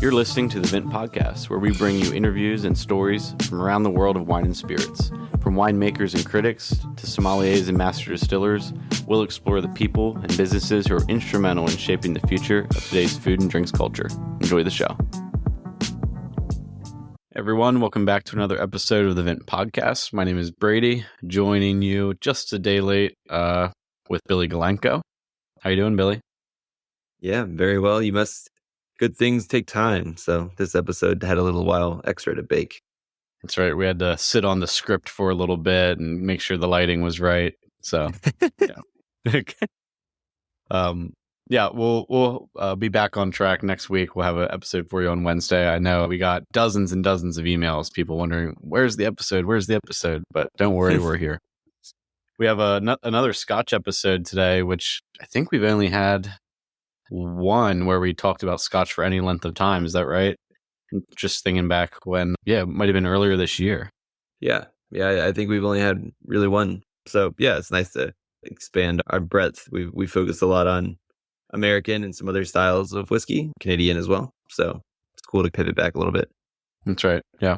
You're listening to the Vent Podcast, where we bring you interviews and stories from around the world of wine and spirits. From winemakers and critics to sommeliers and master distillers, we'll explore the people and businesses who are instrumental in shaping the future of today's food and drinks culture. Enjoy the show. Everyone, welcome back to another episode of the Vent Podcast. My name is Brady, joining you just a day late with Billy Galenko. How you doing, Billy? Yeah, very well. Good things take time. So this episode had a little while extra to bake. That's right. We had to sit on the script for a little bit and make sure the lighting was right. So, yeah. We'll be back on track next week. We'll have an episode for you on Wednesday. I know we got dozens and dozens of emails, people wondering, where's the episode? But don't worry, we're here. We have another Scotch episode today, which I think we've only had one where we talked about Scotch for any length of time. Is that right? Just thinking back when, it might have been earlier this year. Yeah. I think we've only had really one. So yeah, it's nice to expand our breadth. We focus a lot on American and some other styles of whiskey, Canadian as well. So it's cool to pivot back a little bit. That's right. Yeah.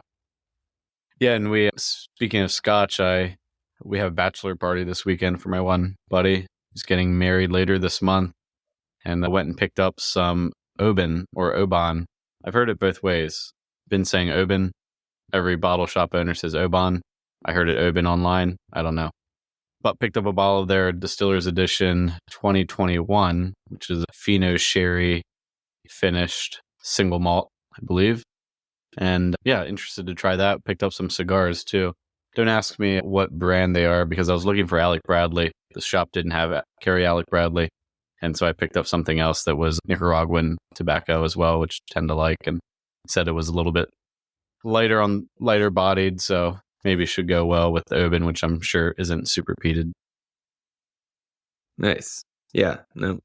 Yeah. And speaking of Scotch, we have a bachelor party this weekend for my one buddy. He's getting married later this month. And I went and picked up some Oban or Oban. I've heard it both ways. Been saying Oban. Every bottle shop owner says Oban. I heard it Oban online. I don't know. But picked up a bottle of their Distiller's Edition 2021, which is a Fino Sherry finished single malt, I believe. And yeah, interested to try that. Picked up some cigars too. Don't ask me what brand they are because I was looking for Alec Bradley. The shop didn't carry Alec Bradley. And so I picked up something else that was Nicaraguan tobacco as well, which I tend to like, and said it was a little bit lighter bodied. So maybe it should go well with the Oban, which I'm sure isn't super peated. Nice. Yeah. No,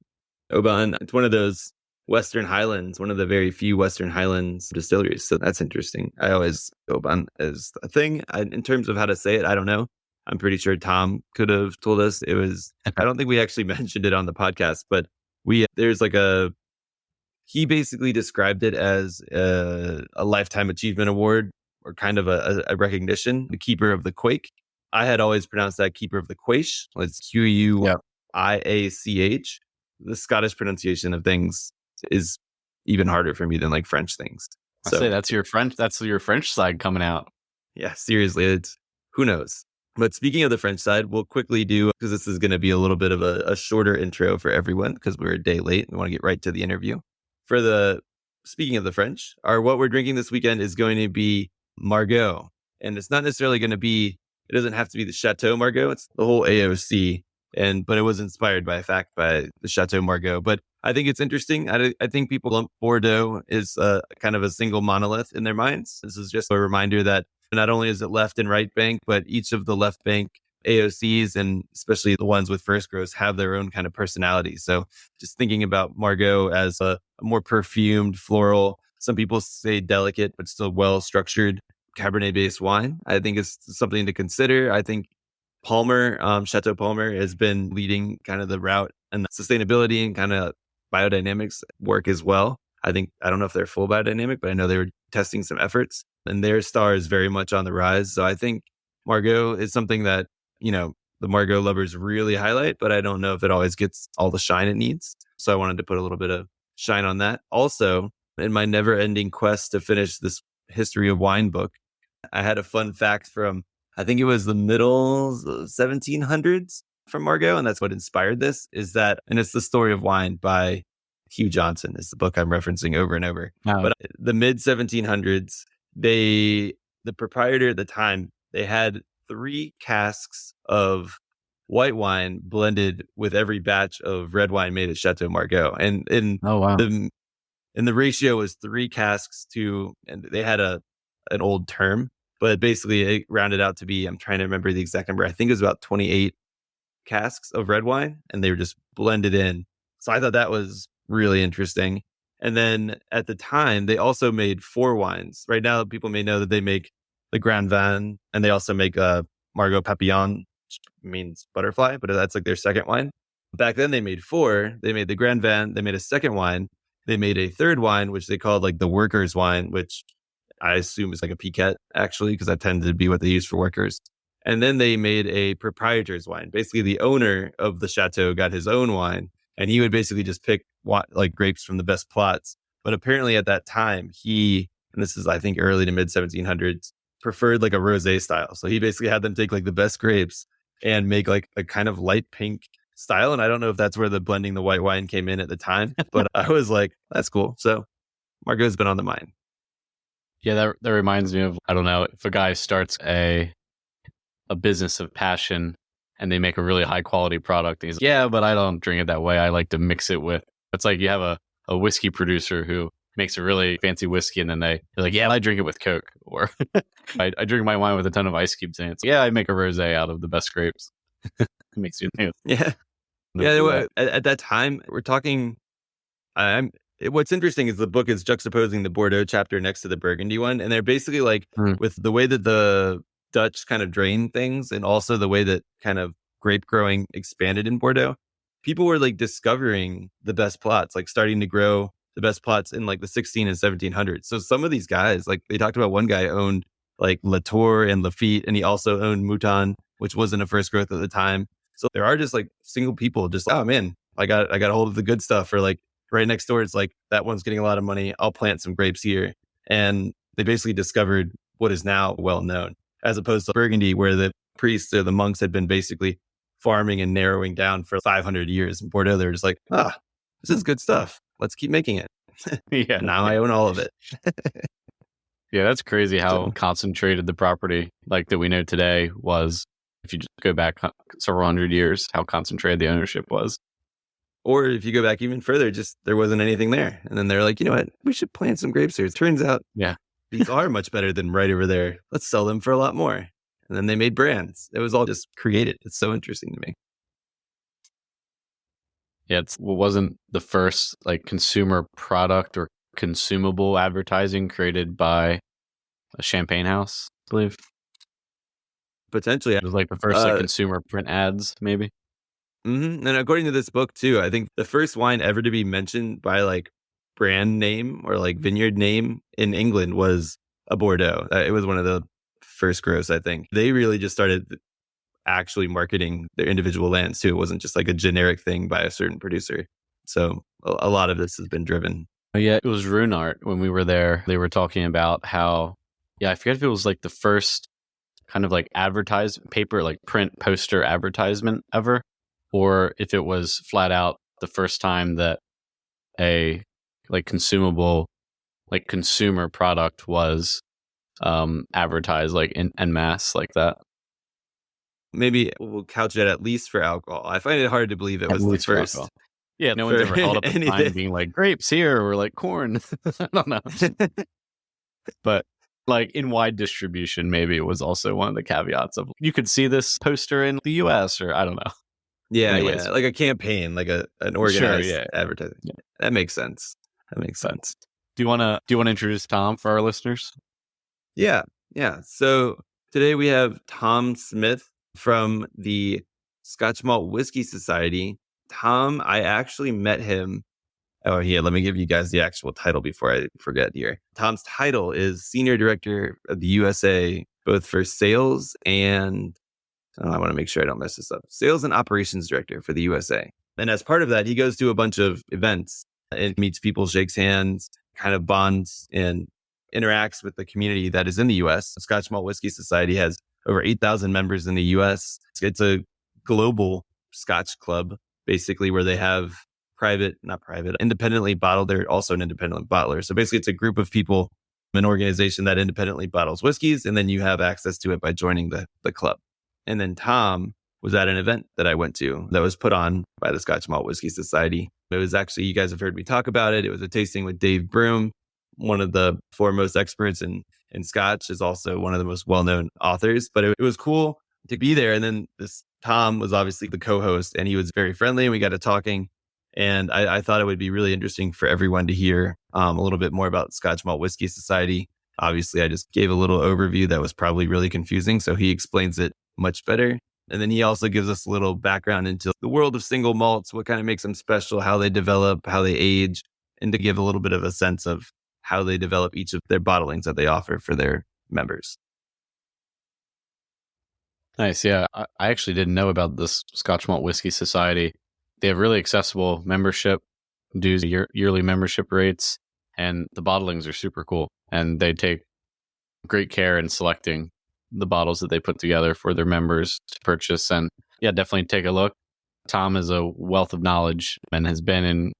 Oban, it's one of those Western Highlands, one of the very few Western Highlands distilleries. So that's interesting. I always Oban is a thing. In terms of how to say it, I don't know. I'm pretty sure Tom could have told us. I don't think we actually mentioned it on the podcast, but he basically described it as a lifetime achievement award or kind of a recognition, the Keeper of the Quake. I had always pronounced that Keeper of the Quaish. It's Quiach. The Scottish pronunciation of things is even harder for me than like French things. So, I say that's your French side coming out. Yeah, seriously, who knows? But speaking of the French side, we'll quickly do, because this is going to be a little bit of a shorter intro for everyone because we're a day late. We want to get right to the interview. Speaking of the French, what we're drinking this weekend is going to be Margaux. And it's not necessarily going to be, it doesn't have to be the Chateau Margaux. It's the whole AOC. But it was inspired by the Chateau Margaux. But I think it's interesting. I think people lump Bordeaux is kind of a single monolith in their minds. This is just a reminder that not only is it left and right bank, but each of the left bank AOCs, and especially the ones with first grows, have their own kind of personality. So just thinking about Margaux as a more perfumed, floral, some people say delicate, but still well-structured Cabernet-based wine, I think is something to consider. I think Chateau Palmer has been leading kind of the route and sustainability and kind of biodynamics work as well. I don't know if they're full biodynamic, but I know they were testing some efforts and their star is very much on the rise. So I think Margaux is something that, the Margaux lovers really highlight, but I don't know if it always gets all the shine it needs. So I wanted to put a little bit of shine on that. Also, in my never ending quest to finish this history of wine book, I had a fun fact from, I think it was the middle 1700s from Margaux. And that's what inspired this and it's The Story of Wine by Hugh Johnson is the book I'm referencing over and over. Oh. But the mid 1700s, the proprietor at the time, they had 3 casks of white wine blended with every batch of red wine made at Chateau Margaux. And the ratio was 3 casks and they had an old term, but basically it rounded out to be, I'm trying to remember the exact number. I think it was about 28 casks of red wine and they were just blended in. So I thought that was really interesting. And then at the time, they also made 4 wines. Right now, people may know that they make the Grand Vin and they also make Margaux Papillon, which means butterfly, but that's like their second wine. Back then, they made 4. They made the Grand Vin, they made a second wine, they made a third wine, which they called like the workers' wine, which I assume is like a piquette, actually, because that tended to be what they use for workers. And then they made a proprietor's wine. Basically, the owner of the chateau got his own wine, and he would basically just pick like grapes from the best plots. But apparently at that time, and this is, I think, early to mid 1700s, preferred like a rosé style. So he basically had them take like the best grapes and make like a kind of light pink style. And I don't know if that's where the blending the white wine came in at the time, but I was like, that's cool. So Margot's been on the mind. Yeah, that reminds me of, I don't know, if a guy starts a business of passion and they make a really high quality product, and he's like, yeah, but I don't drink it that way. I like to mix it with, it's like you have a whiskey producer who makes a really fancy whiskey, and then they're like, yeah, I drink it with Coke, or I drink my wine with a ton of ice cubes in it. So, yeah, I make a rosé out of the best grapes. It makes you think. Yeah. Yeah. At that time, we're talking, what's interesting is the book is juxtaposing the Bordeaux chapter next to the Burgundy one. And they're basically like, with the way that the Dutch kind of drain things, and also the way that kind of grape growing expanded in Bordeaux, people were like discovering the best plots, like starting to grow the best plots in like the 16 and 1700s. So some of these guys, like they talked about, one guy owned like Latour and Lafitte, and he also owned Mouton, which wasn't a first growth at the time. So there are just like single people just, oh man, I got a hold of the good stuff. Or like right next door, it's like, that one's getting a lot of money, I'll plant some grapes here. And they basically discovered what is now well known, as opposed to Burgundy, where the priests or the monks had been basically farming and narrowing down for 500 years. In Bordeaux, they're just like, this is good stuff, let's keep making it. Yeah. Now I own all of it. Yeah, that's crazy how concentrated the property like that we know today was. If you just go back several hundred years, how concentrated the ownership was. Or if you go back even further, just there wasn't anything there. And then they're like, you know what, we should plant some grapes here. It turns out these are much better than right over there. Let's sell them for a lot more. And then they made brands. It was all just created. It's so interesting to me. Yeah, it wasn't the first like consumer product or consumable advertising created by a champagne house, I believe. Potentially. It was like the first like consumer print ads, maybe. And according to this book too, I think the first wine ever to be mentioned by like brand name or like vineyard name in England was a Bordeaux. It was one of the first grows, I think. They really just started actually marketing their individual lands too. It wasn't just like a generic thing by a certain producer. So a lot of this has been driven. Yeah, it was Runart when we were there. They were talking about how, I forget if it was like the first kind of like paper, like print poster advertisement ever, or if it was flat out the first time that a like consumable, like consumer product was advertised like en masse like that. Maybe we'll couch it at least for alcohol. I find it hard to believe it was the first. Yeah, no one's ever held up a sign being like grapes here or like corn. I don't know. But like in wide distribution, maybe it was also one of the caveats of you could see this poster in the US or I don't know. Yeah, like a campaign, like an organized advertising. Yeah. That makes sense. Do you want to introduce Tom for our listeners? Yeah. So today we have Tom Smith from the Scotch Malt Whisky Society. Tom, I actually met him. Oh, yeah. Let me give you guys the actual title before I forget here. Tom's title is Senior Director of the USA, both for sales and, I want to make sure I don't mess this up, Sales and Operations Director for the USA. And as part of that, he goes to a bunch of events and meets people, shakes hands, kind of bonds and interacts with the community that is in the US. The Scotch Malt Whisky Society has over 8,000 members in the US. It's a global Scotch club, basically, where they have independently bottled. They're also an independent bottler. So basically it's a group of people, an organization that independently bottles whiskeys, and then you have access to it by joining the club. And then Tom was at an event that I went to that was put on by the Scotch Malt Whisky Society. It was actually, you guys have heard me talk about it. It was a tasting with Dave Broom, one of the foremost experts in Scotch, is also one of the most well-known authors. But it was cool to be there. And then this Tom was obviously the co-host, and he was very friendly, and we got to talking. And I thought it would be really interesting for everyone to hear a little bit more about Scotch Malt Whisky Society. Obviously, I just gave a little overview that was probably really confusing, so he explains it much better. And then he also gives us a little background into the world of single malts, what kind of makes them special, how they develop, how they age, and to give a little bit of a sense of how they develop each of their bottlings that they offer for their members. Nice. Yeah. I actually didn't know about this Scotch Malt Whiskey Society. They have really accessible membership dues, yearly membership rates, and the bottlings are super cool. And they take great care in selecting the bottles that they put together for their members to purchase. And yeah, definitely take a look. Tom is a wealth of knowledge and has been in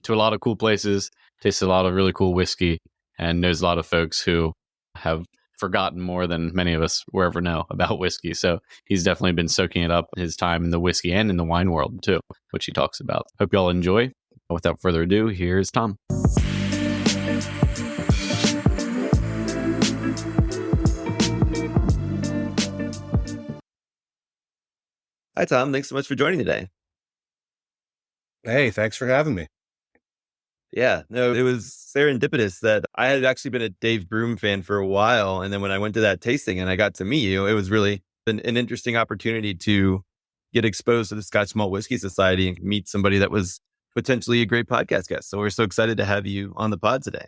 to a lot of cool places, tasted a lot of really cool whiskey, and knows a lot of folks who have forgotten more than many of us will ever know about whiskey. So he's definitely been soaking it up his time in the whiskey and in the wine world too, which he talks about. Hope y'all enjoy. Without further ado, here's Tom. Hi, Tom. Thanks so much for joining today. Hey, thanks for having me. Yeah, no, it was serendipitous that I had actually been a Dave Broom fan for a while. And then when I went to that tasting and I got to meet you, it was really an interesting opportunity to get exposed to the Scotch Malt Whiskey Society and meet somebody that was potentially a great podcast guest. So we're so excited to have you on the pod today.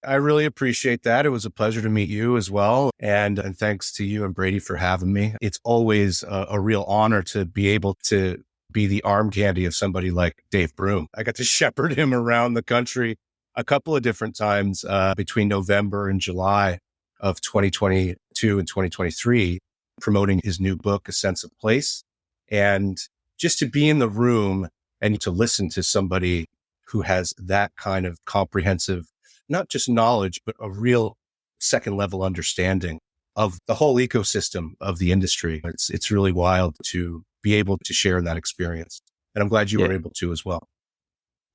I really appreciate that. It was a pleasure to meet you as well. And thanks to you and Brady for having me. It's always a real honor to be able to be the arm candy of somebody like Dave Broom. I got to shepherd him around the country a couple of different times between November and July of 2022 and 2023, promoting his new book, A Sense of Place. And just to be in the room and to listen to somebody who has that kind of comprehensive, not just knowledge, but a real second level understanding of the whole ecosystem of the industry. It's really wild to be able to share in that experience. And I'm glad you were able to as well.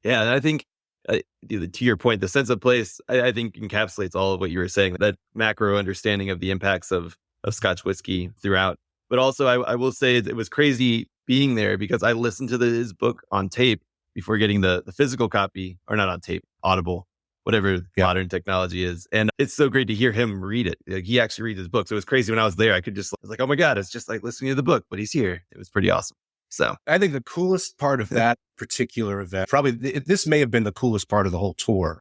Yeah. And I think to your point, the sense of place, I think encapsulates all of what you were saying, that macro understanding of the impacts of Scotch whiskey throughout. But also I will say it was crazy being there because I listened to his book on tape before getting the physical copy, or not on tape, Audible, whatever modern technology is. And it's so great to hear him read it. Like, he actually reads his book. So it was crazy when I was there. I was like, oh my God, it's just like listening to the book, but he's here. It was pretty awesome. So I think the coolest part of that particular event, probably this may have been the coolest part of the whole tour.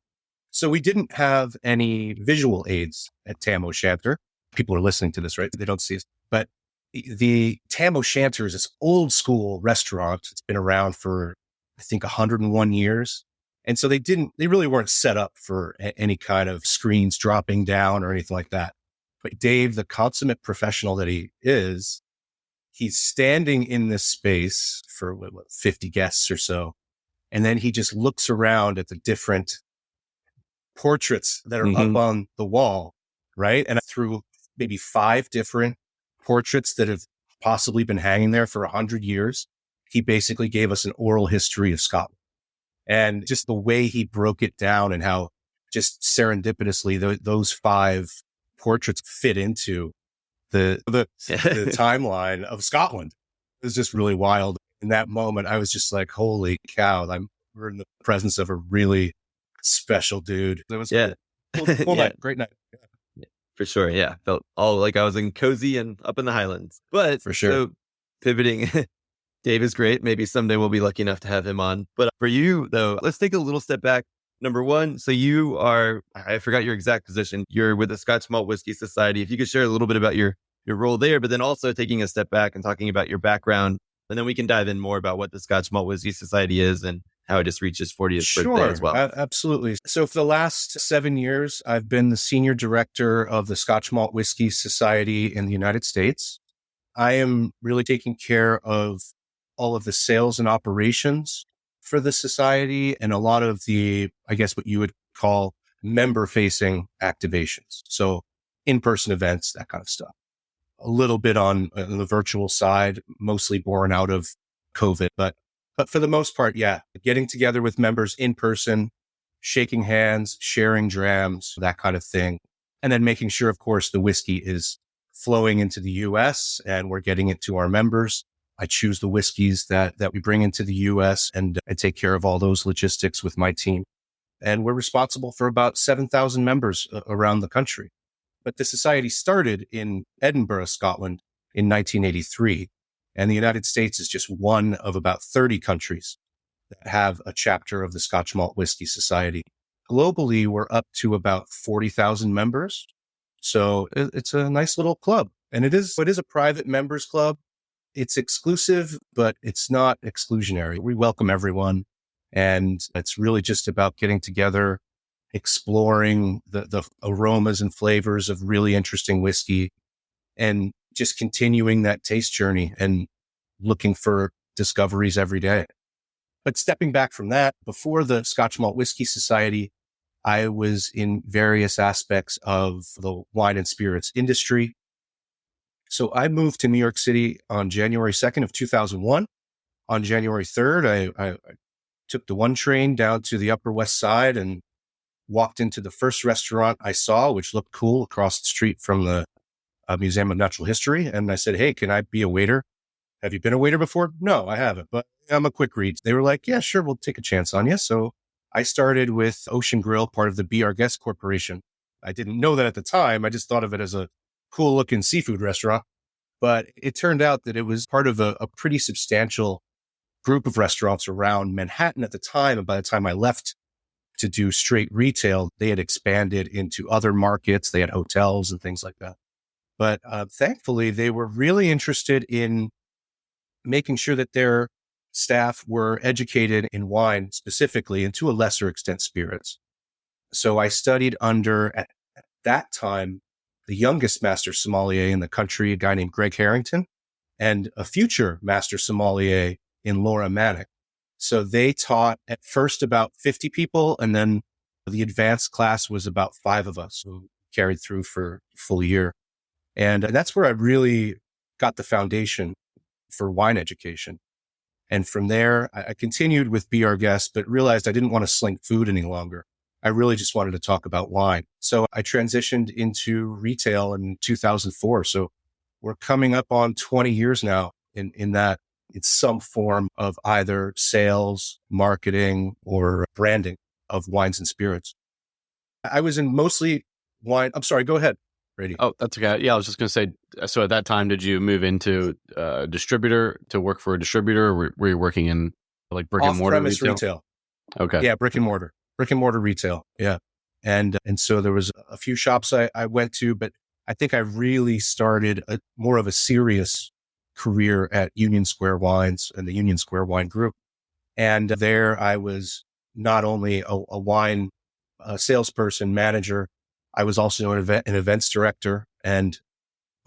So we didn't have any visual aids at Tam O'Shanter. People are listening to this, right? They don't see us. But the Tam O'Shanter is this old school restaurant. It's been around for, I think, 101 years. And so they really weren't set up for any kind of screens dropping down or anything like that. But Dave, the consummate professional that he is, he's standing in this space for 50 guests or so. And then he just looks around at the different portraits that are up on the wall, right? And through maybe 5 different portraits that have possibly been hanging there for 100 years, he basically gave us an oral history of Scotland. And just the way he broke it down and how just serendipitously those 5 portraits fit into the timeline of Scotland. It was just really wild. In that moment, I was just like, holy cow, we're in the presence of a really special dude. It was cool night, great night. Yeah, for sure. Yeah. Felt all like I was in cozy and up in the Highlands. But for sure. So pivoting, Dave is great. Maybe someday we'll be lucky enough to have him on. But for you, though, let's take a little step back. Number one, so you are, I forgot your exact position. You're with the Scotch Malt Whiskey Society. If you could share a little bit about your role there, but then also taking a step back and talking about your background. And then we can dive in more about what the Scotch Malt Whiskey Society is and how it just reached its 40th birthday as well. Absolutely. So for the last 7 years, I've been the senior director of the Scotch Malt Whiskey Society in the United States. I am really taking care of all of the sales and operations for the society and a lot of the, I guess, what you would call member-facing activations. So in-person events, that kind of stuff. A little bit on the virtual side, mostly born out of COVID. But for the most part, getting together with members in person, shaking hands, sharing drams, that kind of thing. And then making sure, of course, the whiskey is flowing into the US and we're getting it to our members. I choose the whiskeys that we bring into the US and I take care of all those logistics with my team. And we're responsible for about 7,000 members around the country. But the society started in Edinburgh, Scotland in 1983. And the United States is just one of about 30 countries that have a chapter of the Scotch Malt Whisky Society. Globally, we're up to about 40,000 members. So it's a nice little club. And it is a private members club. It's exclusive, but it's not exclusionary. We welcome everyone. And it's really just about getting together, exploring the aromas and flavors of really interesting whiskey, and just continuing that taste journey and looking for discoveries every day. But stepping back from that, before the Scotch Malt Whisky Society, I was in various aspects of the wine and spirits industry. So I moved to New York City on January 2nd of 2001. On January 3rd, I took the 1 train down to the Upper West Side and walked into the first restaurant I saw, which looked cool, across the street from the Museum of Natural History. And I said, "Hey, can I be a waiter? Have you been a waiter before?" "No, I haven't, but I'm a quick read." They were like, "Yeah, sure, we'll take a chance on you." So I started with Ocean Grill, part of the Be Our Guest Corporation. I didn't know that at the time. I just thought of it as a cool looking seafood restaurant. But it turned out that it was part of a pretty substantial group of restaurants around Manhattan at the time. And by the time I left to do straight retail, they had expanded into other markets. They had hotels and things like that. But thankfully, they were really interested in making sure that their staff were educated in wine specifically, and to a lesser extent, spirits. So I studied under, at that time, the youngest master sommelier in the country, a guy named Greg Harrington, and a future master sommelier in Laura Manick. So they taught at first about 50 people, and then the advanced class was about 5 of us who carried through for a full year. And that's where I really got the foundation for wine education. And from there, I continued with Be Our Guest, but realized I didn't want to sling food any longer. I really just wanted to talk about wine. So I transitioned into retail in 2004. So we're coming up on 20 years now in that it's some form of either sales, marketing, or branding of wines and spirits. I was in mostly wine. I'm sorry, go ahead, Brady. Oh, that's okay. Yeah, I was just going to say, so at that time, did you move into distributor to work for a distributor, or were you working in like brick and mortar retail? Okay. Yeah, brick and mortar retail. Yeah. And so there was a few shops I went to, but I think I really started more of a serious career at Union Square Wines and the Union Square Wine Group. And there I was not only a wine salesperson, manager, I was also an events director. And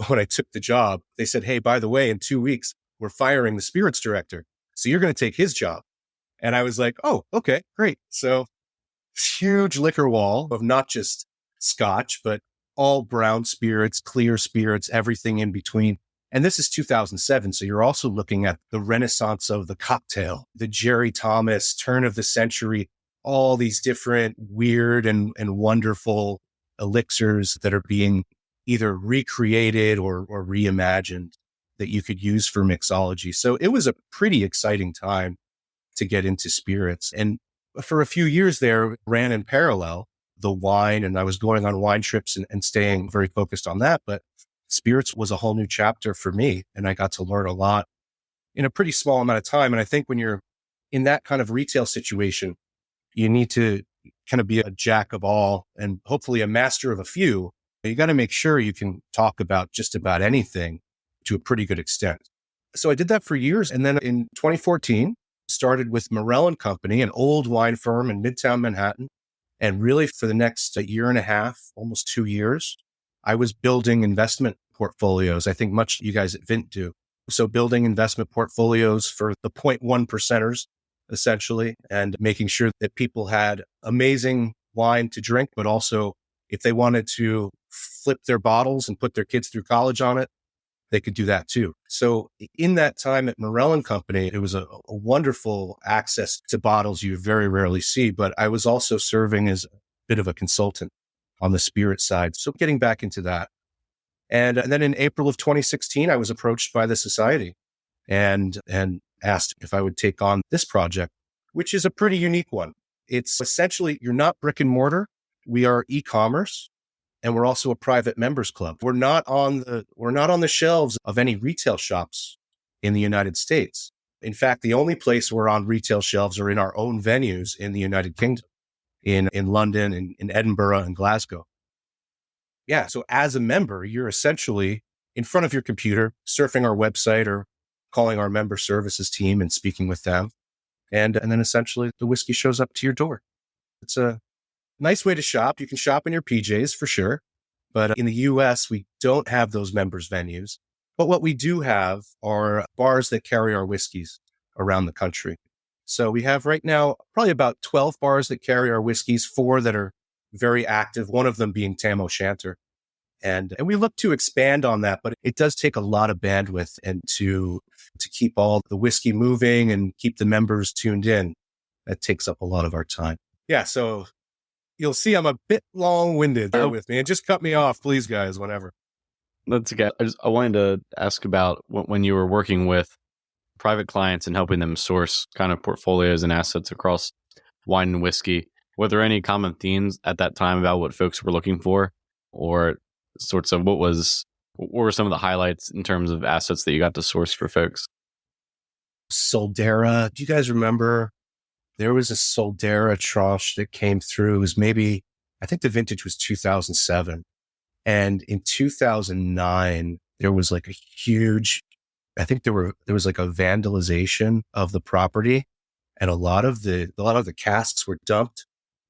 when I took the job, they said, "Hey, by the way, in 2 weeks, we're firing the spirits director. So you're going to take his job." And I was like, "Oh, okay, great." So huge liquor wall of not just Scotch, but all brown spirits, clear spirits, everything in between. And this is 2007. So you're also looking at the renaissance of the cocktail, the Jerry Thomas turn of the century, all these different weird and wonderful elixirs that are being either recreated or reimagined that you could use for mixology. So it was a pretty exciting time to get into spirits. And for a few years there, ran in parallel the wine, and I was going on wine trips and staying very focused on that. But spirits was a whole new chapter for me, and I got to learn a lot in a pretty small amount of time. And I think when you're in that kind of retail situation, you need to kind of be a jack of all and hopefully a master of a few. You got to make sure you can talk about just about anything to a pretty good extent. So I did that for years. And then in 2014, started with Morel and Company, an old wine firm in Midtown Manhattan. And really for the next year and a half, almost 2 years, I was building investment portfolios. I think much you guys at Vint do. So building investment portfolios for the 0.1 percenters, essentially, and making sure that people had amazing wine to drink, but also if they wanted to flip their bottles and put their kids through college on it, they could do that too. So in that time at Morel and Company, it was a wonderful access to bottles you very rarely see, but I was also serving as a bit of a consultant on the spirit side. So getting back into that. And then in April of 2016, I was approached by the society and asked if I would take on this project, which is a pretty unique one. It's essentially, you're not brick and mortar. We are e-commerce. And we're also a private members club. We're not on the shelves of any retail shops in the United States. In fact, the only place we're on retail shelves are in our own venues in the United Kingdom, in London, in Edinburgh, and Glasgow. Yeah. So as a member, you're essentially in front of your computer, surfing our website or calling our member services team and speaking with them. And then essentially the whiskey shows up to your door. It's a nice way to shop. You can shop in your PJs for sure. But in the US, we don't have those members venues. But what we do have are bars that carry our whiskeys around the country. So we have right now probably about 12 bars that carry our whiskeys, 4 that are very active, one of them being Tam O'Shanter. And we look to expand on that, but it does take a lot of bandwidth and to keep all the whiskey moving and keep the members tuned in. That takes up a lot of our time. Yeah, so you'll see I'm a bit long-winded there with me. And just cut me off, please, guys, whenever. That's okay. I wanted to ask about when you were working with private clients and helping them source kind of portfolios and assets across wine and whiskey. Were there any common themes at that time about what folks were looking for, or sorts of what were some of the highlights in terms of assets that you got to source for folks? Soldera. Do you guys remember? There was a Soldera tranche that came through. It was I think the vintage was 2007. And in 2009, there was like a huge, I think there was like a vandalization of the property, and a lot of the casks were dumped.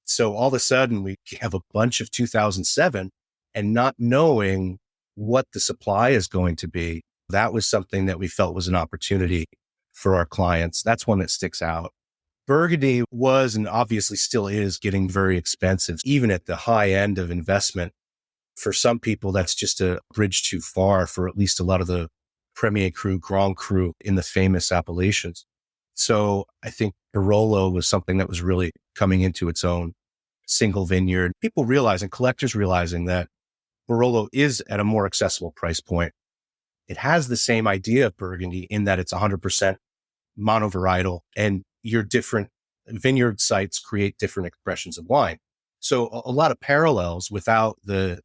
So all of a sudden we have a bunch of 2007 and not knowing what the supply is going to be. That was something that we felt was an opportunity for our clients. That's one that sticks out. Burgundy was, and obviously still is, getting very expensive, even at the high end of investment. For some people, that's just a bridge too far for at least a lot of the Premier Cru, Grand Cru in the famous appellations. So I think Barolo was something that was really coming into its own, single vineyard. People realizing, collectors realizing that Barolo is at a more accessible price point. It has the same idea of Burgundy in that it's 100% monovarietal, and your different vineyard sites create different expressions of wine. So a lot of parallels without the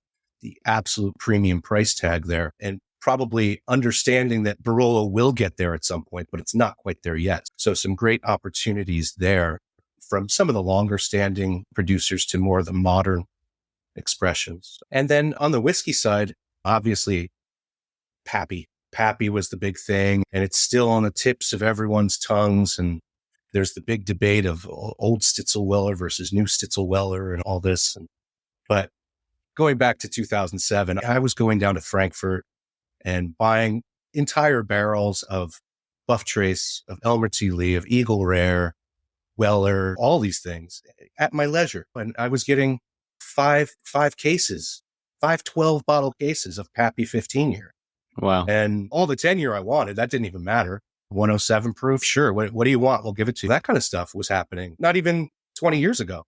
absolute premium price tag there, and probably understanding that Barolo will get there at some point, but it's not quite there yet. So some great opportunities there from some of the longer standing producers to more of the modern expressions. And then on the whiskey side, obviously Pappy. Pappy was the big thing, and it's still on the tips of everyone's tongues. And there's the big debate of old Stitzelweller versus new Stitzelweller and all this. But going back to 2007, I was going down to Frankfurt and buying entire barrels of Buff Trace, of Elmer T. Lee, of Eagle Rare, Weller, all these things at my leisure. And I was getting five 12 bottle cases of Pappy 15 year. Wow. And all the 10 year I wanted, that didn't even matter. 107 proof. Sure. What do you want? We'll give it to you. That kind of stuff was happening not even 20 years ago.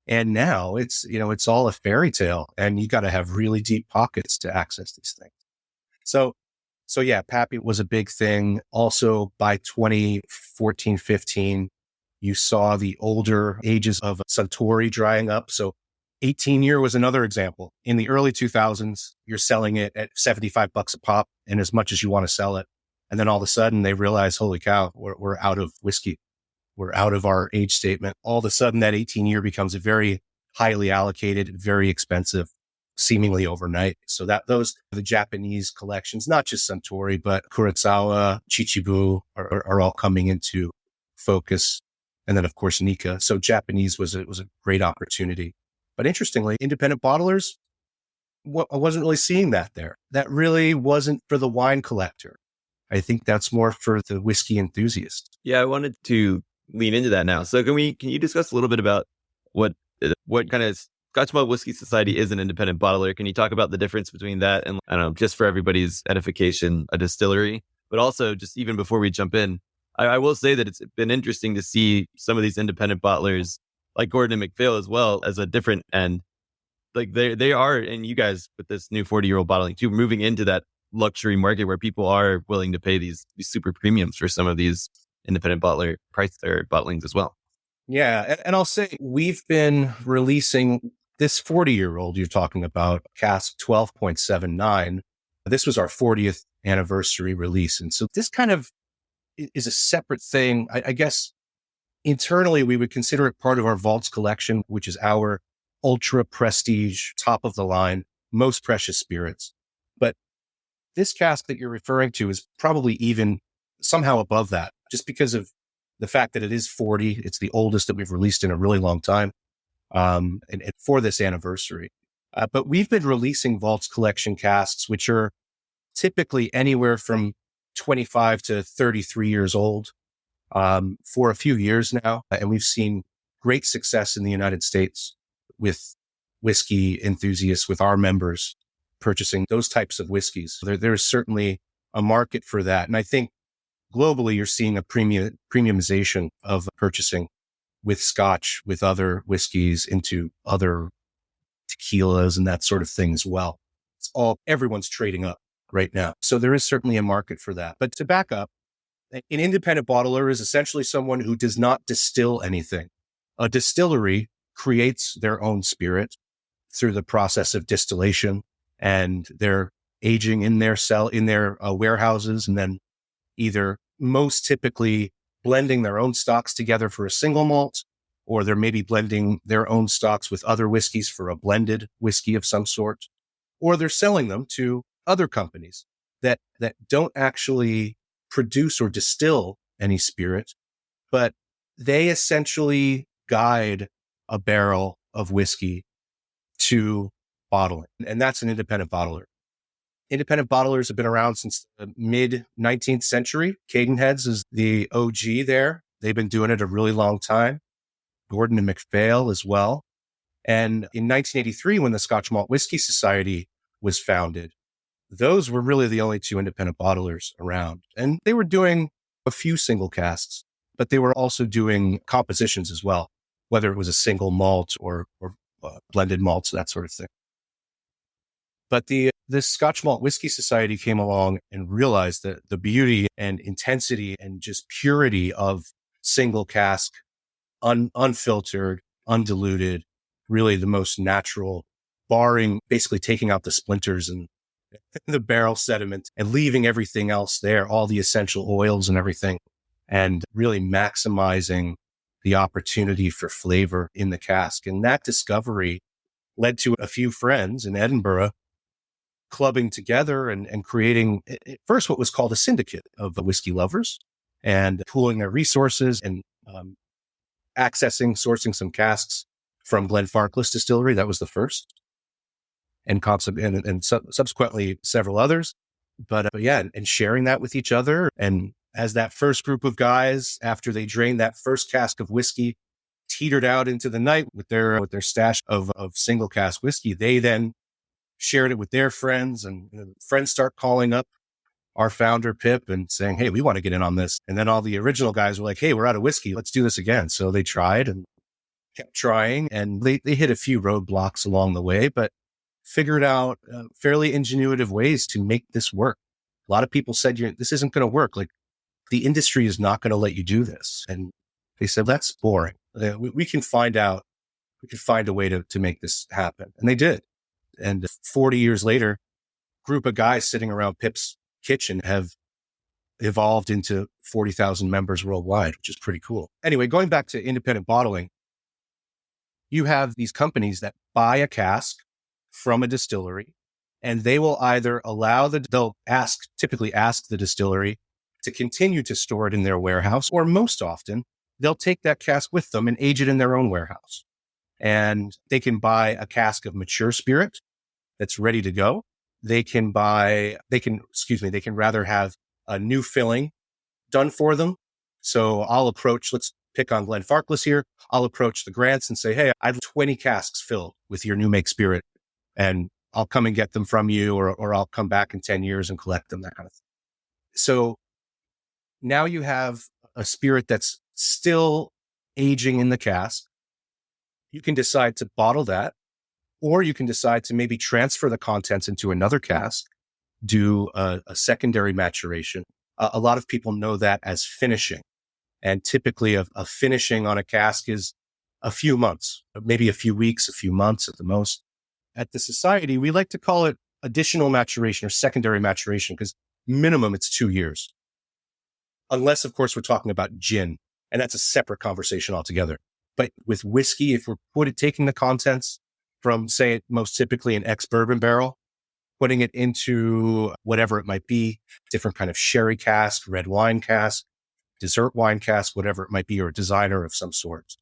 And now it's all a fairy tale, and you got to have really deep pockets to access these things. So yeah, Pappy was a big thing. Also by 2014, 15, you saw the older ages of Suntory drying up. So 18 year was another example. In the early 2000s, you're selling it at $75 a pop and as much as you want to sell it. And then all of a sudden they realize, holy cow, we're out of whiskey. We're out of our age statement. All of a sudden that 18 year becomes a very highly allocated, very expensive, seemingly overnight. So those are the Japanese collections, not just Suntory, but Kurosawa, Chichibu are all coming into focus. And then of course, Nika. So Japanese was a great opportunity. But interestingly, independent bottlers, I wasn't really seeing that there. That really wasn't for the wine collector. I think that's more for the whiskey enthusiast. Yeah, I wanted to lean into that now. So can you discuss a little bit about what kind of Scotch Malt Whiskey Society is an independent bottler? Can you talk about the difference between that and, I don't know, just for everybody's edification, a distillery? But also, just even before we jump in, I will say that it's been interesting to see some of these independent bottlers like Gordon and MacPhail as well as a different end. Like they are, and you guys with this new 40-year-old bottling too, moving into that luxury market where people are willing to pay these super premiums for some of these independent bottler price or bottlings as well. Yeah. And I'll say we've been releasing this 40-year-old you're talking about, cask 12.79. This was our 40th anniversary release. And so this kind of is a separate thing. I guess internally we would consider it part of our vaults collection, which is our ultra prestige, top of the line, most precious spirits. But this cask that you're referring to is probably even somehow above that, just because of the fact that it is 40. It's the oldest that we've released in a really long time, and for this anniversary. But we've been releasing Vaults collection casks, which are typically anywhere from 25 to 33 years old, for a few years now. And we've seen great success in the United States with whiskey enthusiasts, with our members purchasing those types of whiskeys. There is certainly a market for that. And I think globally, you're seeing a premiumization of purchasing with Scotch, with other whiskeys, into other tequilas and that sort of thing as well. Everyone's trading up right now. So there is certainly a market for that. But to back up, an independent bottler is essentially someone who does not distill anything. A distillery creates their own spirit through the process of distillation, and they're aging in their warehouses, and then either most typically blending their own stocks together for a single malt, or they're maybe blending their own stocks with other whiskeys for a blended whiskey of some sort, or they're selling them to other companies that don't actually produce or distill any spirit, but they essentially guide a barrel of whiskey to bottling. And that's an independent bottler. Independent bottlers have been around since the mid 19th century. Cadenheads is the OG there. They've been doing it a really long time. Gordon and MacPhail as well. And in 1983, when the Scotch Malt Whisky Society was founded, those were really the only two independent bottlers around. And they were doing a few single casks, but they were also doing compositions as well, whether it was a single malt or blended malts, that sort of thing. But the Scotch Malt Whisky Society came along and realized that the beauty and intensity and just purity of single cask, unfiltered, undiluted, really the most natural, barring basically taking out the splinters and the barrel sediment and leaving everything else there, all the essential oils and everything, and really maximizing the opportunity for flavor in the cask. And that discovery led to a few friends in Edinburgh clubbing together and creating at first what was called a syndicate of whiskey lovers, and pooling their resources and sourcing some casks from Glenfarclas Distillery. That was the first, and subsequently several others. But and sharing that with each other. And as that first group of guys, after they drained that first cask of whiskey, teetered out into the night with their stash of single cask whiskey, they then shared it with their friends, and friends start calling up our founder, Pip, and saying, hey, we want to get in on this. And then all the original guys were like, hey, we're out of whiskey. Let's do this again. So they tried and kept trying, and they hit a few roadblocks along the way, but figured out fairly ingenuitive ways to make this work. A lot of people said, this isn't going to work. Like, the industry is not going to let you do this. And they said, that's boring. We can find a way to make this happen. And they did. And 40 years later, a group of guys sitting around Pip's kitchen have evolved into 40,000 members worldwide, which is pretty cool. Anyway, going back to independent bottling, you have these companies that buy a cask from a distillery, and they will either typically ask the distillery to continue to store it in their warehouse, or most often they'll take that cask with them and age it in their own warehouse. And they can buy a cask of mature spirit that's ready to go. They can rather have a new filling done for them. So let's pick on Glenfarclas here. I'll approach the Grants and say, hey, I have 20 casks filled with your new make spirit, and I'll come and get them from you, or I'll come back in 10 years and collect them, that kind of thing. So now you have a spirit that's still aging in the cask. You can decide to bottle that, or you can decide to maybe transfer the contents into another cask, do a secondary maturation. A lot of people know that as finishing. And typically a finishing on a cask is a few months, maybe a few weeks, a few months at the most. At the Society, we like to call it additional maturation or secondary maturation, because minimum it's 2 years. unless, of course, we're talking about gin, and that's a separate conversation altogether. But with whiskey, if we're taking the contents from, say, most typically an ex-bourbon barrel, putting it into whatever it might be, different kind of sherry cask, red wine cask, dessert wine cask, whatever it might be, or a designer of some sort.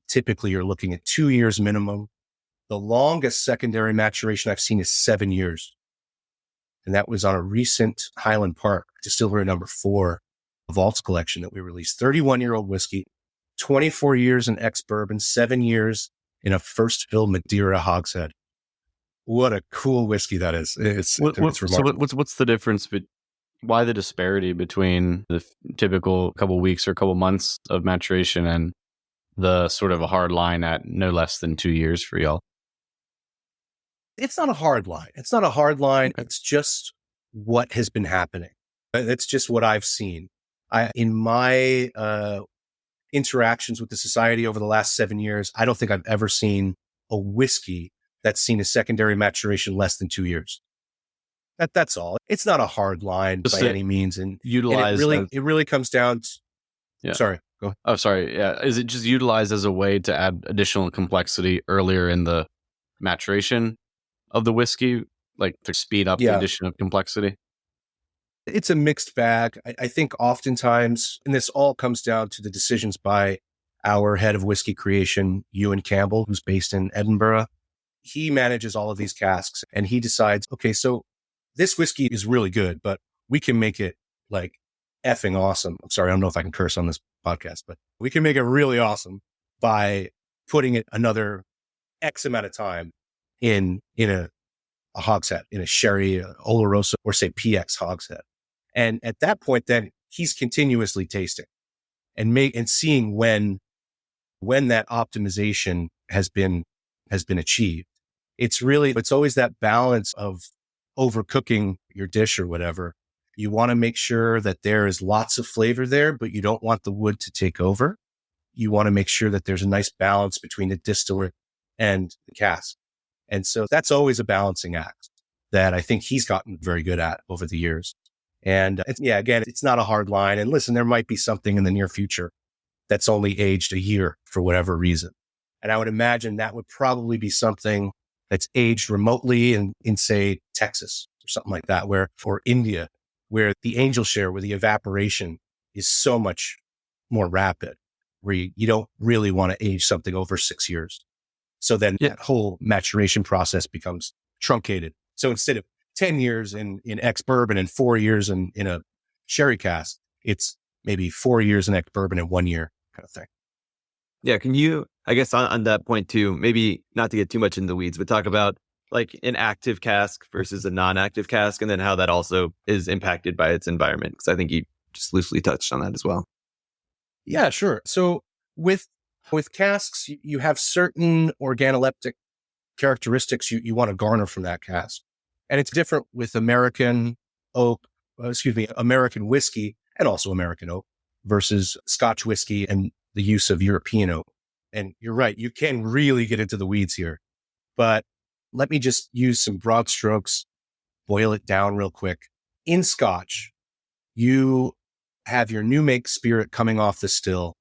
Typically, you're looking at 2 years minimum. The longest secondary maturation I've seen is 7 years. And that was on a recent Highland Park distillery number 4 Vaults collection that we released. 31-year-old whiskey, 24 years in ex-bourbon, 7 years in a first fill Madeira hogshead. What a cool whiskey that is. It's remarkable. So what's the difference? Why the disparity between the typical couple weeks or couple months of maturation and the sort of a hard line at no less than 2 years for y'all? It's not a hard line. It's not a hard line. It's just what has been happening. It's just what I've seen. In my interactions with the society over the last 7 years, I don't think I've ever seen a whiskey that's seen a secondary maturation less than 2 years. That's all. It's not a hard line by any means. And it really comes down to, yeah. Sorry, go ahead. Oh, sorry. Yeah. Is it just utilized as a way to add additional complexity earlier in the maturation of the whiskey, like to speed up the addition of complexity? It's a mixed bag. I think oftentimes, and this all comes down to the decisions by our head of whiskey creation, Ewan Campbell, who's based in Edinburgh. He manages all of these casks and he decides, okay, so this whiskey is really good, but we can make it like effing awesome. I'm sorry, I don't know if I can curse on this podcast, but we can make it really awesome by putting it another X amount of time in a hogshead, in a sherry, Oloroso, or say PX hogshead. And at that point, then he's continuously tasting and seeing when that optimization has been achieved. It's always that balance of overcooking your dish or whatever. You want to make sure that there is lots of flavor there, but you don't want the wood to take over. You want to make sure that there's a nice balance between the distiller and the cask. And so that's always a balancing act that I think he's gotten very good at over the years. And again, it's not a hard line. And listen, there might be something in the near future that's only aged a year for whatever reason. And I would imagine that would probably be something that's aged remotely in say, Texas or something like that, or India, where the angel share, where the evaporation is so much more rapid, where you don't really want to age something over 6 years. So then that whole maturation process becomes truncated. So instead of 10 years in ex-bourbon and 4 years in a sherry cask, it's maybe 4 years in ex-bourbon and 1 year kind of thing. Yeah. Can you, I guess on that point too, maybe not to get too much in the weeds, but talk about like an active cask versus a non-active cask, and then how that also is impacted by its environment? Because I think you just loosely touched on that as well. Yeah, sure. So with casks, you have certain organoleptic characteristics you want to garner from that cask. And it's different with American whiskey and also American oak versus Scotch whiskey and the use of European oak. And you're right, you can really get into the weeds here, but let me just use some broad strokes, boil it down real quick. In Scotch, you have your new make spirit coming off the still.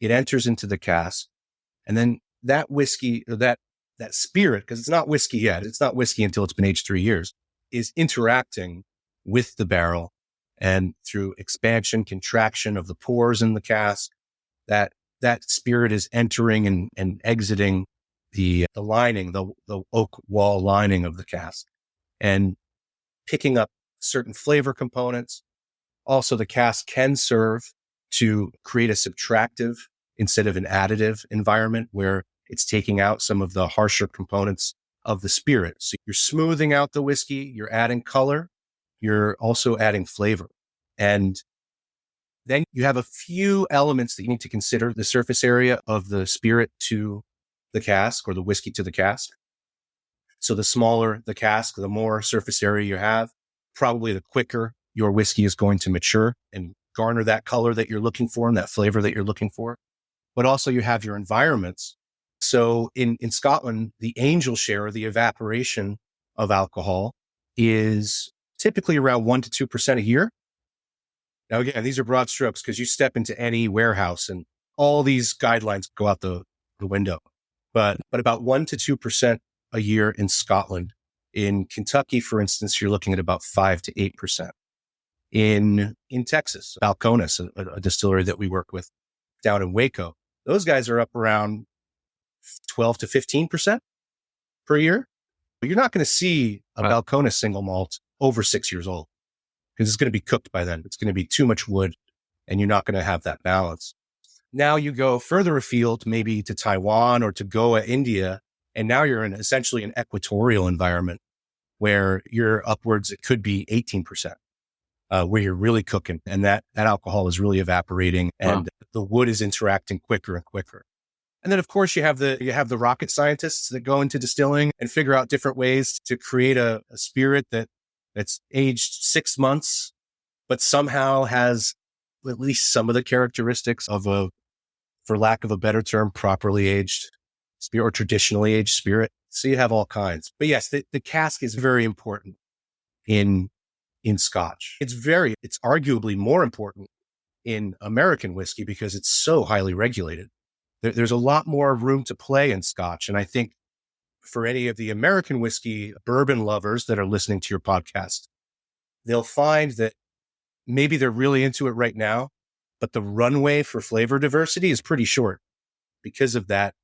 It enters into the cask, and then that whiskey, or that spirit, because it's not whiskey yet, it's not whiskey until it's been aged 3 years, is interacting with the barrel, and through expansion, contraction of the pores in the cask, that spirit is entering and exiting the lining, the oak wall lining of the cask, and picking up certain flavor components. Also, the cask can serve to create a subtractive instead of an additive environment where it's taking out some of the harsher components of the spirit. So you're smoothing out the whiskey, you're adding color, you're also adding flavor. And then you have a few elements that you need to consider: the surface area of the spirit to the cask, or the whiskey to the cask. So the smaller the cask, the more surface area you have, probably the quicker your whiskey is going to mature and garner that color that you're looking for and that flavor that you're looking for. But also you have your environments. So in Scotland, the angel share, or the evaporation of alcohol, is typically around 1% to 2% a year. Now, again, these are broad strokes because you step into any warehouse and all these guidelines go out the window. But about 1% to 2% a year in Scotland. In Kentucky, for instance, you're looking at about 5% to 8%. In Texas, Balcones, a distillery that we work with down in Waco, those guys are up around 12 to 15% per year. But you're not going to see a Balcones single malt over 6 years old because it's going to be cooked by then. It's going to be too much wood and you're not going to have that balance. Now you go further afield, maybe to Taiwan or to Goa, India, and now you're in essentially an equatorial environment where you're upwards, it could be 18%, where you're really cooking and that alcohol is really evaporating and the wood is interacting quicker and quicker. And then, of course, you have the rocket scientists that go into distilling and figure out different ways to create a spirit that's aged 6 months, but somehow has at least some of the characteristics of for lack of a better term, properly aged spirit or traditionally aged spirit. So you have all kinds. But yes, the cask is very important in Scotch. It's arguably more important in American whiskey because it's so highly regulated. There's a lot more room to play in Scotch. And I think for any of the American whiskey bourbon lovers that are listening to your podcast, they'll find that maybe they're really into it right now, but the runway for flavor diversity is pretty short. Because of that,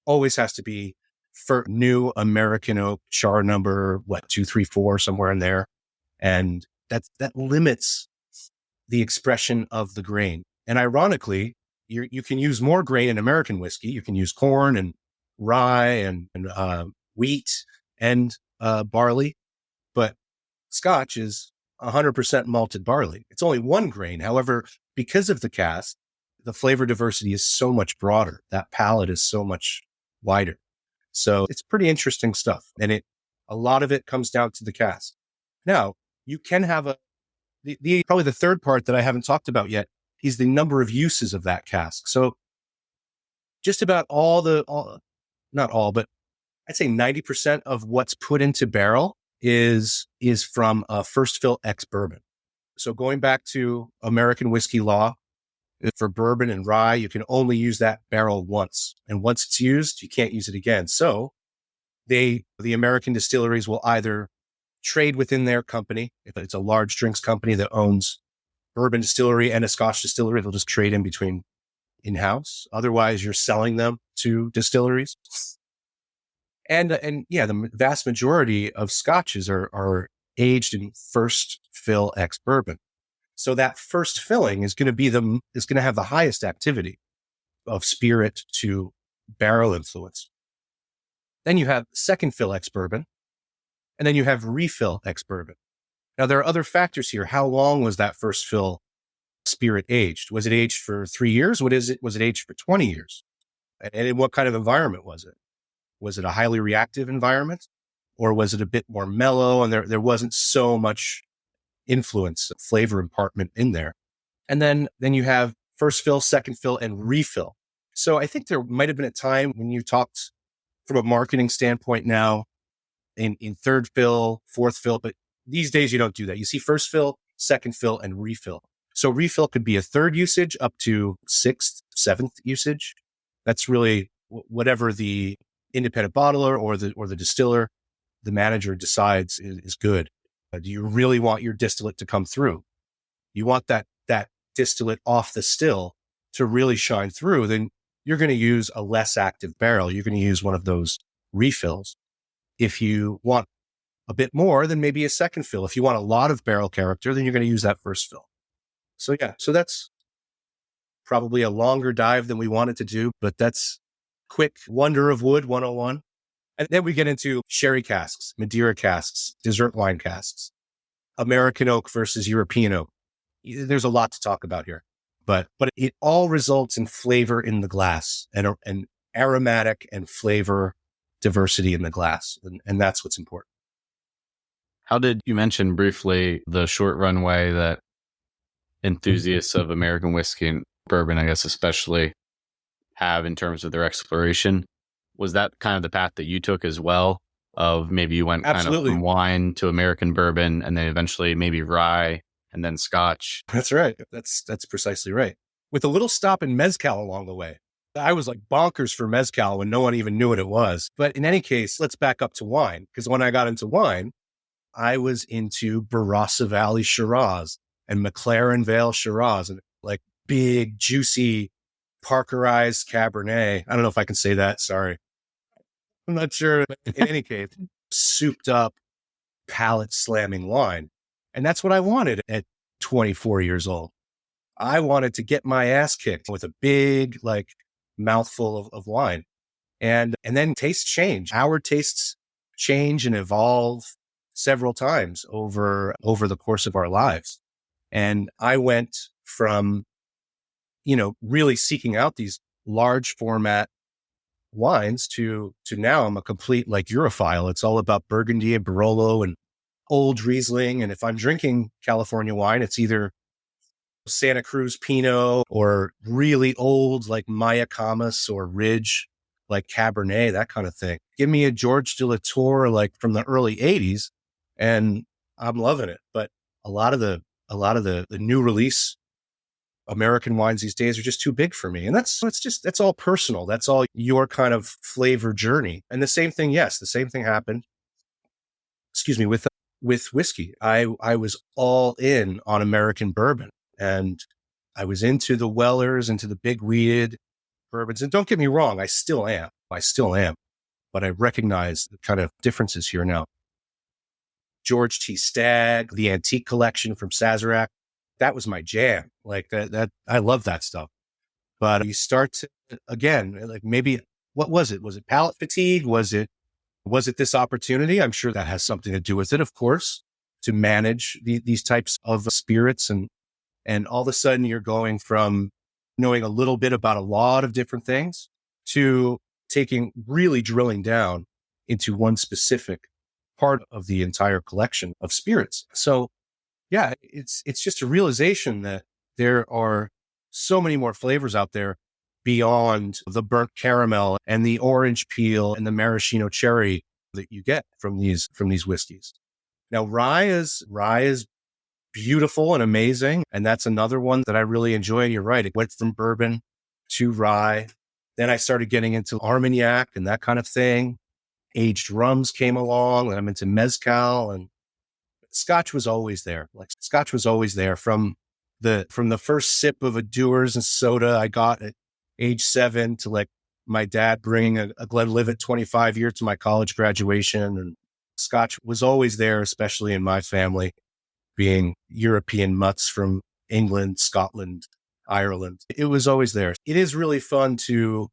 always has to be for new American oak char number, 2, 3, 4, somewhere in there. And that limits the expression of the grain. And ironically, you can use more grain in American whiskey. You can use corn and rye and wheat and barley, but Scotch is 100% malted barley. It's only one grain. However, because of the cask, the flavor diversity is so much broader. That palette is so much wider. So it's pretty interesting stuff. And a lot of it comes down to the cask. Now, you can have probably the third part that I haven't talked about yet is the number of uses of that cask. So just about not all, but I'd say 90% of what's put into barrel is from a first fill ex bourbon. So going back to American whiskey law, for bourbon and rye, you can only use that barrel once. And once it's used, you can't use it again. So the American distilleries will either trade within their company. If it's a large drinks company that owns bourbon distillery and a Scotch distillery, they'll just trade in between in-house. Otherwise, you're selling them to distilleries. And yeah, the vast majority of Scotches are aged in first fill ex bourbon. So that first filling is going to have the highest activity of spirit to barrel influence. Then you have second fill ex bourbon, and then you have refill ex bourbon. Now there are other factors here. How long was that first fill spirit aged? Was it aged for 3 years? Was it aged for 20 years? And in what kind of environment was it? Was it a highly reactive environment, or was it a bit more mellow and there wasn't so much influence, flavor impartment in there? And then you have first fill, second fill, and refill. So I think there might have been a time when you talked from a marketing standpoint now in third fill, fourth fill, but these days you don't do that. You see first fill, second fill, and refill. So refill could be a third usage up to sixth, seventh usage. That's really whatever the independent bottler or the distiller, the manager decides is good. Do you really want your distillate to come through? You want that distillate off the still to really shine through, then you're going to use a less active barrel. You're going to use one of those refills. If you want a bit more, then maybe a second fill. If you want a lot of barrel character, then you're going to use that first fill. So yeah, so that's probably a longer dive than we wanted to do, but that's quick Wonder of Wood 101. And then we get into sherry casks, Madeira casks, dessert wine casks, American oak versus European oak. There's a lot to talk about here, but it all results in flavor in the glass and aromatic and flavor diversity in the glass. And that's what's important. How did you mention briefly the short runway that enthusiasts of American whiskey and bourbon, I guess, especially have in terms of their exploration? Was that kind of the path that you took as well? Of maybe you went Absolutely. Kind of from wine to American bourbon and then eventually maybe rye and then Scotch. That's right. That's precisely right. With a little stop in mezcal along the way. I was like bonkers for mezcal when no one even knew what it was. But in any case, let's back up to wine. Because when I got into wine, I was into Barossa Valley Shiraz and McLaren Vale Shiraz and like big, juicy, Parkerized Cabernet. I don't know if I can say that. Sorry. I'm not sure. In any case, souped up, palate slamming wine. And that's what I wanted at 24 years old. I wanted to get my ass kicked with a big, like, mouthful of wine. And then tastes change. Our tastes change and evolve several times over the course of our lives. And I went from, really seeking out these large format wines to now I'm a complete like Europhile. It's all about Burgundy and Barolo and old Riesling. And if I'm drinking California wine, it's either Santa Cruz Pinot or really old like Mayacamas or Ridge, like Cabernet, that kind of thing. Give me a George de la Tour like from the early 80s and I'm loving it. But a lot of the new release American wines these days are just too big for me. And that's all personal. That's all your kind of flavor journey. And the same thing happened, with whiskey. I was all in on American bourbon and I was into the Wellers, into the big weeded bourbons. And don't get me wrong, I still am, but I recognize the kind of differences here now. George T. Stagg, the Antique Collection from Sazerac. That was my jam. Like that, I love that stuff. But you start to, again, like maybe, what was it? Was it palate fatigue? Was it this opportunity? I'm sure that has something to do with it, of course, to manage these types of spirits. And all of a sudden you're going from knowing a little bit about a lot of different things to really drilling down into one specific part of the entire collection of spirits. So yeah, it's just a realization that there are so many more flavors out there beyond the burnt caramel and the orange peel and the maraschino cherry that you get from these whiskeys. Now, rye is beautiful and amazing, and that's another one that I really enjoy. And you're right, it went from bourbon to rye. Then I started getting into Armagnac and that kind of thing. Aged rums came along, and I'm into mezcal, and Scotch was always there. Like Scotch was always there from the first sip of a Dewar's and soda I got at age 7 to like my dad bringing a Glenlivet 25 years to my college graduation. And Scotch was always there, especially in my family, being European mutts from England, Scotland, Ireland. It was always there. It is really fun to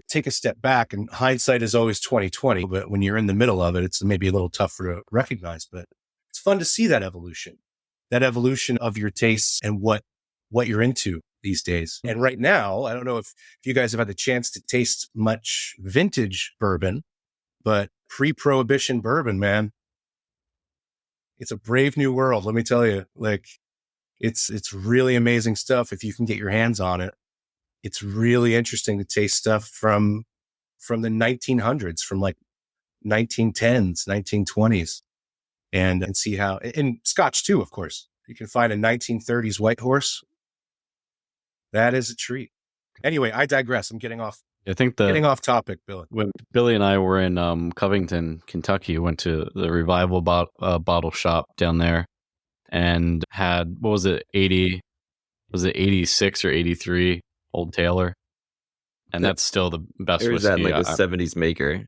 take a step back, and hindsight is always 2020, but when you're in the middle of it, it's maybe a little tougher to recognize, but it's fun to see that evolution of your tastes and what you're into these days. And right now, I don't know if you guys have had the chance to taste much vintage bourbon, but pre-prohibition bourbon, man, it's a brave new world. Let me tell you, like it's really amazing stuff. If you can get your hands on it, it's really interesting to taste stuff from the 1900s, from like 1910s, 1920s, and see how, and Scotch too, of course. You can find a 1930s White Horse. That is a treat. Anyway, I digress. I'm getting off topic, Billy. When Billy and I were in Covington, Kentucky, went to the Revival bottle shop down there and had, what was it, 86 or 83 Old Taylor? And that's still the best Or is whiskey. that like a 70s maker?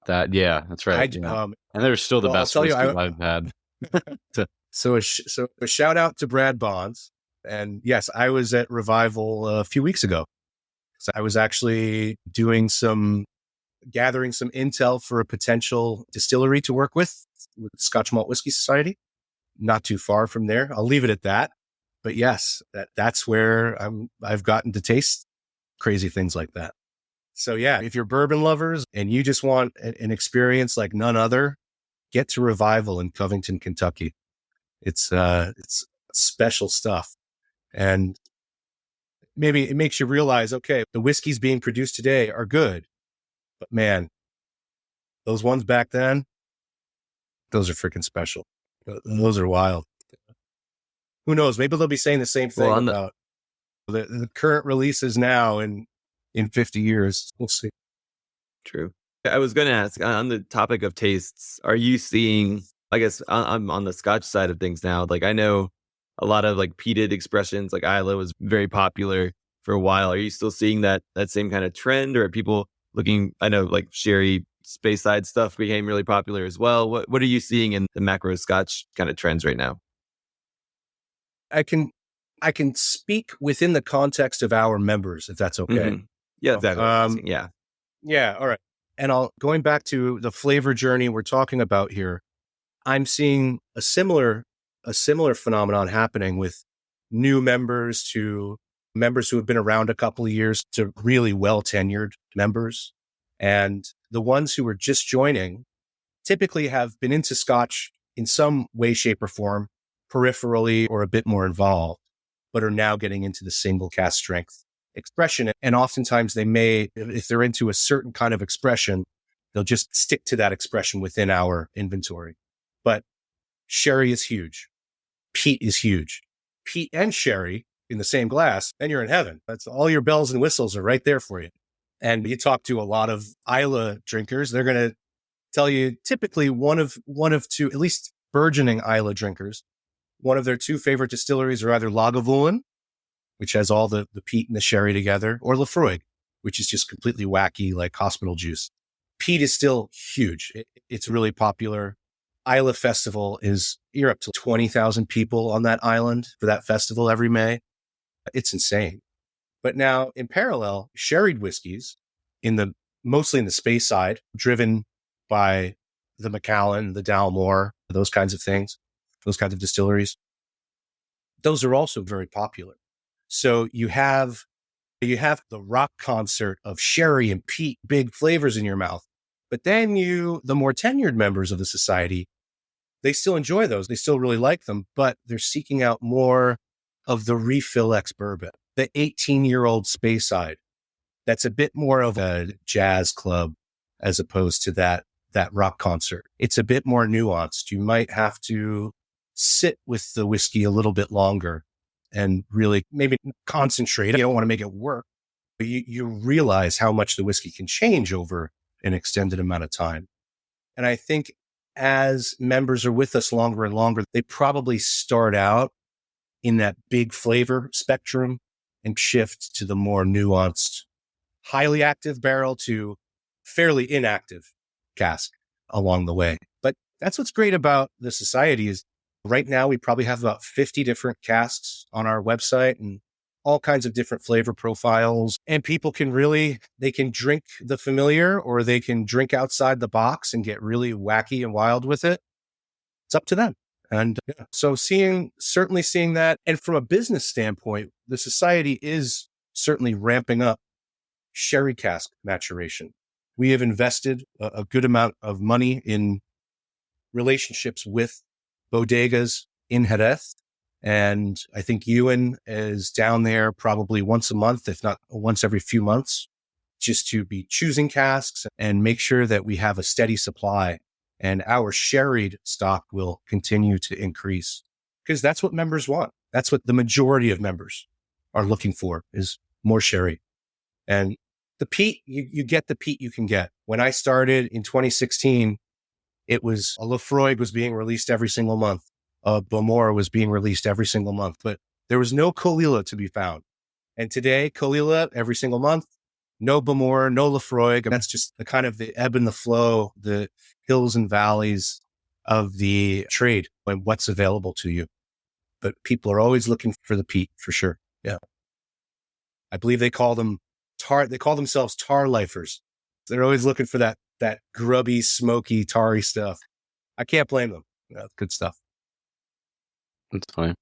That's right. And they're still the best whiskey I've had. So a shout out to Brad Bonds. And yes, I was at Revival a few weeks ago. So I was actually gathering some intel for a potential distillery to work with Scotch Malt Whisky Society. Not too far from there. I'll leave it at that. But yes, that's where I've gotten to taste crazy things like that. So yeah, if you're bourbon lovers and you just want an experience like none other, get to Revival in Covington, Kentucky. It's special stuff. And maybe it makes you realize, okay, the whiskeys being produced today are good, but man, those ones back then, Those are freaking special. Those are wild. Who knows? Maybe they'll be saying the same thing about the current releases now in 50 years. We'll see. True. I was going to ask on the topic of tastes, are you seeing, I guess I'm on the Scotch side of things now. Like I know a lot of like peated expressions, like Isla was very popular for a while. Are you still seeing that same kind of trend, or are people looking, I know like sherry space side stuff became really popular as well. What are you seeing in the macro Scotch kind of trends right now? I can speak within the context of our members, if that's okay. Mm-hmm. Yeah, exactly. Yeah. Yeah. All right. And going back to the flavor journey we're talking about here, I'm seeing a similar phenomenon happening with new members to members who have been around a couple of years to really well tenured members. And the ones who are just joining typically have been into Scotch in some way, shape, or form, peripherally or a bit more involved, but are now getting into the single cask strength expression. And oftentimes they may, if they're into a certain kind of expression, they'll just stick to that expression within our inventory. But sherry is huge. Peat is huge. Peat and sherry in the same glass, and you're in heaven. That's all your bells and whistles are right there for you. And you talk to a lot of Isla drinkers, they're going to tell you typically one of two, at least burgeoning Isla drinkers, one of their two favorite distilleries are either Lagavulin, which has all the peat and the sherry together, or Lefroy, which is just completely wacky, like hospital juice. Peat is still huge. It's really popular. Isla Festival you're up to 20,000 people on that island for that festival every May. It's insane. But now in parallel, sherried whiskeys mostly in the space side, driven by the Macallan, the Dalmore, those kinds of things, those kinds of distilleries. Those are also very popular. So you have the rock concert of sherry and peat, big flavors in your mouth. But then the more tenured members of the society, they still enjoy those. They still really like them, but they're seeking out more of the refill ex-bourbon, the 18-year-old space side. That's a bit more of a jazz club as opposed to that rock concert. It's a bit more nuanced. You might have to sit with the whiskey a little bit longer and really maybe concentrate. You don't want to make it work, but you realize how much the whiskey can change over an extended amount of time. And I think as members are with us longer and longer, they probably start out in that big flavor spectrum and shift to the more nuanced, highly active barrel to fairly inactive cask along the way. But that's what's great about the society is right now we probably have about 50 different casks on our website and all kinds of different flavor profiles. And people they can drink the familiar or they can drink outside the box and get really wacky and wild with it. It's up to them. And so certainly seeing that. And from a business standpoint, the society is certainly ramping up sherry cask maturation. We have invested a good amount of money in relationships with bodegas in Jerez. And I think Ewan is down there probably once a month, if not once every few months, just to be choosing casks and make sure that we have a steady supply. And our sherried stock will continue to increase because that's what members want. That's what the majority of members are looking for is more sherry. And the peat, you get the peat you can get. When I started in 2016, it was a Lefroy was being released every single month. Bowmore was being released every single month, but there was no Colila to be found. And today, Colila every single month, no Bowmore, no Lefroy. That's just the kind of the ebb and the flow, the hills and valleys of the trade and what's available to you. But people are always looking for the peat for sure. Yeah. I believe they call themselves tar lifers. They're always looking for that grubby, smoky, tarry stuff. I can't blame them. Good stuff. That's funny.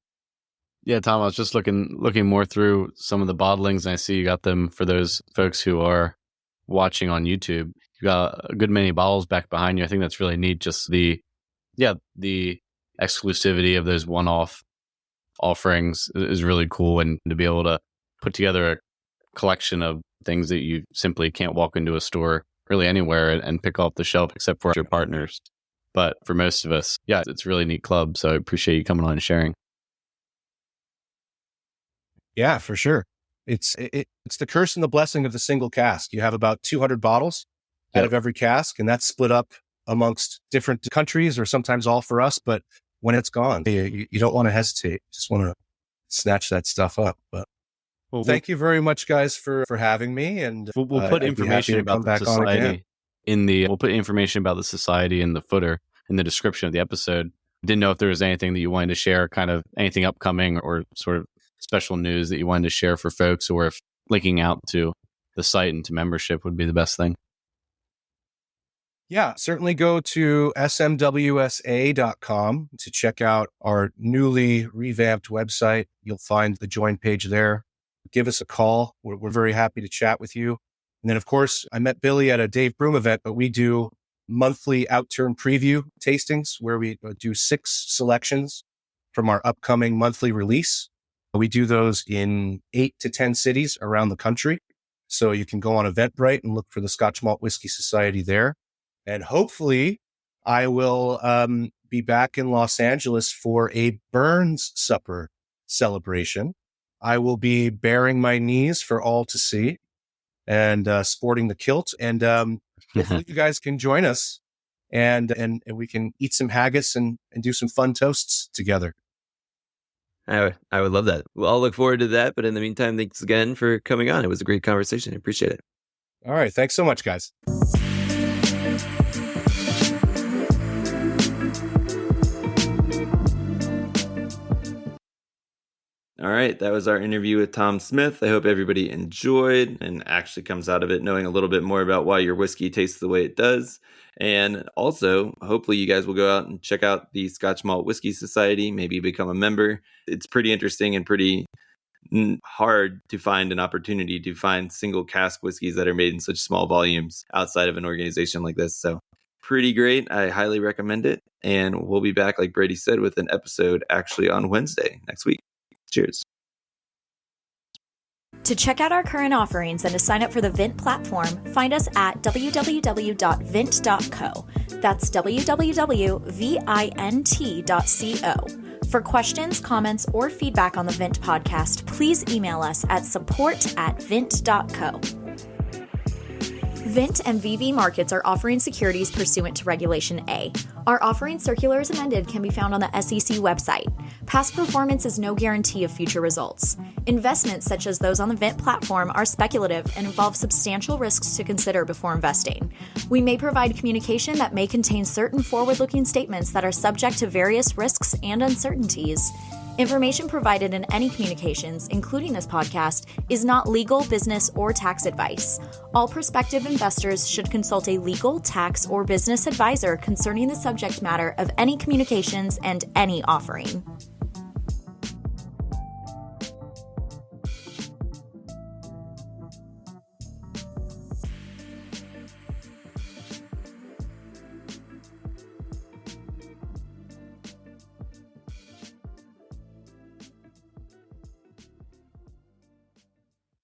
Yeah, Tom, I was just looking more through some of the bottlings, and I see you got them for those folks who are watching on YouTube. You got a good many bottles back behind you. I think that's really neat. Just the exclusivity of those one-off offerings is really cool, and to be able to put together a collection of things that you simply can't walk into a store really anywhere and pick off the shelf except for your partners. But for most of us, yeah, it's a really neat club. So I appreciate you coming on and sharing. Yeah, for sure. It's the curse and the blessing of the single cask. You have about 200 bottles out of every cask, and that's split up amongst different countries or sometimes all for us. But when it's gone, you don't want to hesitate. You just want to snatch that stuff up. But thank you very much, guys, for having me. And we'll put information about the society we'll put information about the society in the footer in the description of the episode. Didn't know if there was anything that you wanted to share, kind of anything upcoming or sort of special news that you wanted to share for folks, or if linking out to the site and to membership would be the best thing. Yeah, certainly go to smwsa.com to check out our newly revamped website. You'll find the join page there. Give us a call. We're very happy to chat with you. And then, of course, I met Billy at a Dave Broom event, but we do monthly outturn preview tastings where we do 6 selections from our upcoming monthly release. We do those in 8 to 10 cities around the country. So you can go on Eventbrite and look for the Scotch Malt Whisky Society there. And hopefully I will be back in Los Angeles for a Burns Supper celebration. I will be baring my knees for all to see and sporting the kilt. And hopefully you guys can join us and we can eat some haggis and do some fun toasts together. I would love that. Well, I'll look forward to that. But in the meantime, thanks again for coming on. It was a great conversation. I appreciate it. All right. Thanks so much, guys. All right, that was our interview with Tom Smith. I hope everybody enjoyed and actually comes out of it knowing a little bit more about why your whiskey tastes the way it does. And also, hopefully you guys will go out and check out the Scotch Malt Whisky Society, maybe become a member. It's pretty interesting and pretty hard to find an opportunity to find single cask whiskeys that are made in such small volumes outside of an organization like this. So pretty great. I highly recommend it. And we'll be back, like Brady said, with an episode actually on Wednesday next week. Cheers. To check out our current offerings and to sign up for the Vint platform, find us at www.vint.co. That's www.vint.co. For questions, comments, or feedback on the Vint podcast, please email us at support@vint.co. Vint and VV Markets are offering securities pursuant to Regulation A. Our offering circular as amended can be found on the SEC website. Past performance is no guarantee of future results. Investments such as those on the Vint platform are speculative and involve substantial risks to consider before investing. We may provide communication that may contain certain forward-looking statements that are subject to various risks and uncertainties. Information provided in any communications, including this podcast, is not legal, business, or tax advice. All prospective investors should consult a legal, tax, or business advisor concerning the subject matter of any communications and any offering.